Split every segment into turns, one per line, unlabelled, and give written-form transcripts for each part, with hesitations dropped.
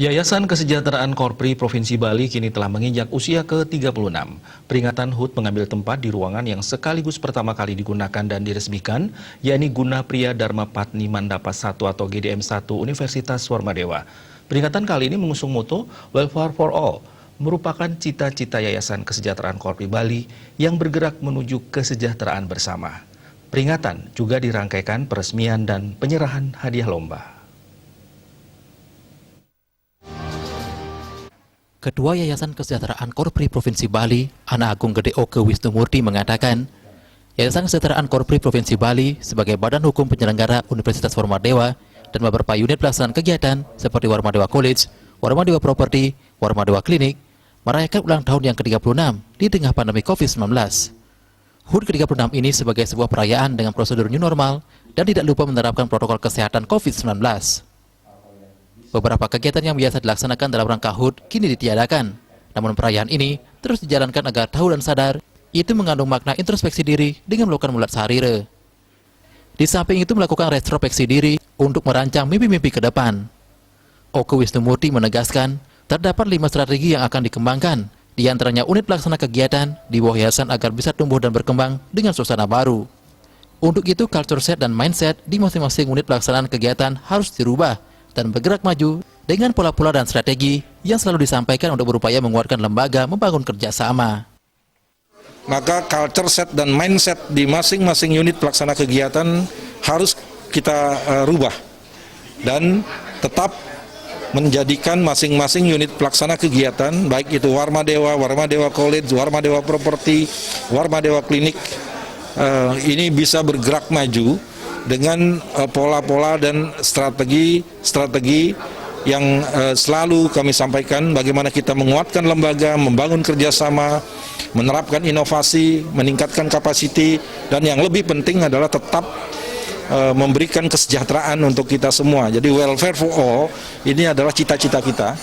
Yayasan Kesejahteraan Korpri Provinsi Bali kini telah menginjak usia ke-36. Peringatan HUT mengambil tempat di ruangan yang sekaligus pertama kali digunakan dan diresmikan, yakni Guna Pria Dharma Patni Mandapa 1 atau GDM 1 Universitas Warmadewa. Peringatan kali ini mengusung moto Welfare for All, merupakan cita-cita Yayasan Kesejahteraan Korpri Bali yang bergerak menuju kesejahteraan bersama. Peringatan juga dirangkaikan peresmian dan penyerahan hadiah lomba.
Ketua Yayasan Kesejahteraan Korpri Provinsi Bali, Ana Agung Gede Oke Wisnumurti mengatakan, Yayasan Kesejahteraan Korpri Provinsi Bali sebagai badan hukum penyelenggara Universitas Warmadewa dan beberapa unit pelaksanaan kegiatan seperti Warmadewa College, Warmadewa Property, Warmadewa Klinik, merayakan ulang tahun yang ke-36 di tengah pandemi COVID-19. HUT ke-36 ini sebagai sebuah perayaan dengan prosedur new normal dan tidak lupa menerapkan protokol kesehatan COVID-19. Beberapa kegiatan yang biasa dilaksanakan dalam rangka HUT kini ditiadakan. Namun perayaan ini terus dijalankan agar tahu dan sadar, itu mengandung makna introspeksi diri dengan melakukan mulat sarire. Di samping itu melakukan retrospeksi diri untuk merancang mimpi-mimpi ke depan. Oke Wisnumurti menegaskan, terdapat 5 strategi yang akan dikembangkan, di antaranya unit pelaksana kegiatan di bawah yayasan agar bisa tumbuh dan berkembang dengan suasana baru. Untuk itu, culture set dan mindset di masing-masing unit pelaksanaan kegiatan harus dirubah dan bergerak maju dengan pola-pola dan strategi yang selalu disampaikan untuk berupaya menguatkan lembaga membangun kerjasama.
Maka culture set dan mindset di masing-masing unit pelaksana kegiatan harus kita rubah dan tetap menjadikan masing-masing unit pelaksana kegiatan, baik itu Warmadewa, Warmadewa College, Warmadewa Property, Warmadewa Klinik, ini bisa bergerak maju dengan pola-pola dan strategi yang selalu kami sampaikan, bagaimana kita menguatkan lembaga, membangun kerjasama, menerapkan inovasi, meningkatkan kapasiti, dan yang lebih penting adalah tetap memberikan kesejahteraan untuk kita semua. Jadi welfare for all ini adalah cita-cita kita.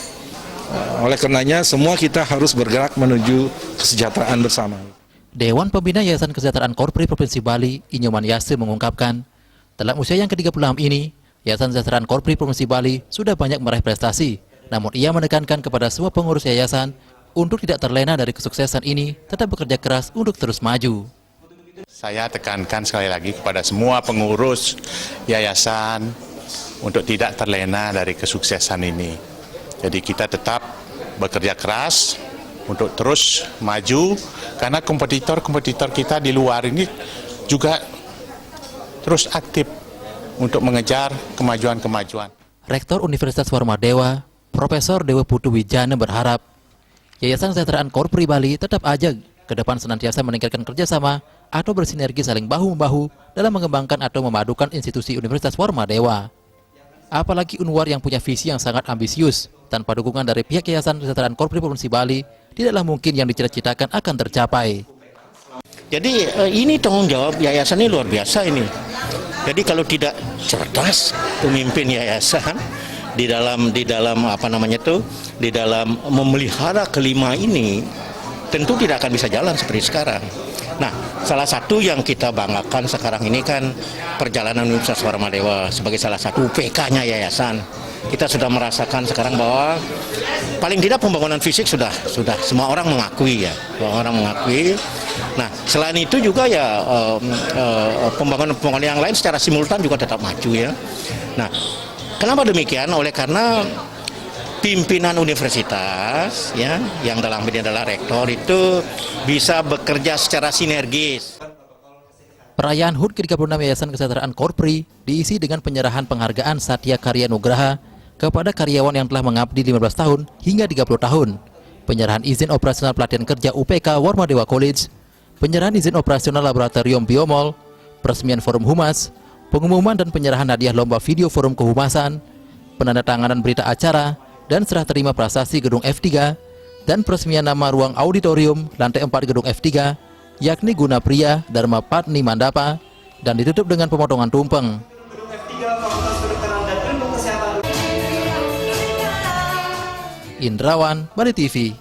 Oleh karenanya semua kita harus bergerak menuju kesejahteraan bersama.
Dewan Pembina Yayasan Kesejahteraan Korpri Provinsi Bali, Inyoman Yase mengungkapkan, dalam usia yang ke-36 ini, Yayasan Kesejahteraan Korpri Provinsi Bali sudah banyak meraih prestasi. Namun ia menekankan kepada semua pengurus yayasan untuk tidak terlena dari kesuksesan ini, tetap bekerja keras untuk terus maju.
Saya tekankan sekali lagi kepada semua pengurus yayasan untuk tidak terlena dari kesuksesan ini. Jadi kita tetap bekerja keras untuk terus maju, karena kompetitor-kompetitor kita di luar ini juga terus aktif untuk mengejar kemajuan-kemajuan.
Rektor Universitas Warmadewa, Profesor Dewa Putu Wijana berharap Yayasan Kesejahteraan Korpri Bali tetap ajak ke depan senantiasa meningkatkan kerjasama atau bersinergi saling bahu-membahu dalam mengembangkan atau memadukan institusi Universitas Warmadewa. Apalagi Unwar yang punya visi yang sangat ambisius, tanpa dukungan dari pihak Yayasan Kesejahteraan Korpri Provinsi Bali, tidaklah mungkin yang dicita-citakan akan tercapai.
Jadi ini tanggung jawab yayasan ini luar biasa ini. Jadi kalau tidak cerdas pemimpin yayasan di dalam di dalam memelihara kelima ini, tentu tidak akan bisa jalan seperti sekarang. Nah, salah satu yang kita banggakan sekarang ini kan perjalanan Universitas Warmadewa sebagai salah satu UPK-nya yayasan. Kita sudah merasakan sekarang bahwa paling tidak pembangunan fisik sudah semua orang mengakui ya, semua orang mengakui. Nah, selain itu juga ya pembangunan yang lain secara simultan juga tetap maju ya. Nah, kenapa demikian? Oleh karena pimpinan universitas ya, yang dalam ini adalah rektor, itu bisa bekerja secara sinergis.
Perayaan HUT ke-36 Yayasan Kesejahteraan Korpri diisi dengan penyerahan penghargaan Satya Karya Nugraha kepada karyawan yang telah mengabdi 15 tahun hingga 30 tahun, penyerahan izin operasional pelatihan kerja UPK Warmadewa College, penyerahan izin operasional laboratorium biomol, peresmian forum humas, pengumuman dan penyerahan hadiah lomba video forum kehumasan, penandatanganan berita acara, dan serah terima prasasti gedung F3, dan peresmian nama ruang auditorium lantai 4 gedung F3, yakni Guna Pria Dharma Patni Mandapa, dan ditutup dengan pemotongan tumpeng. Indrawan, Bali TV.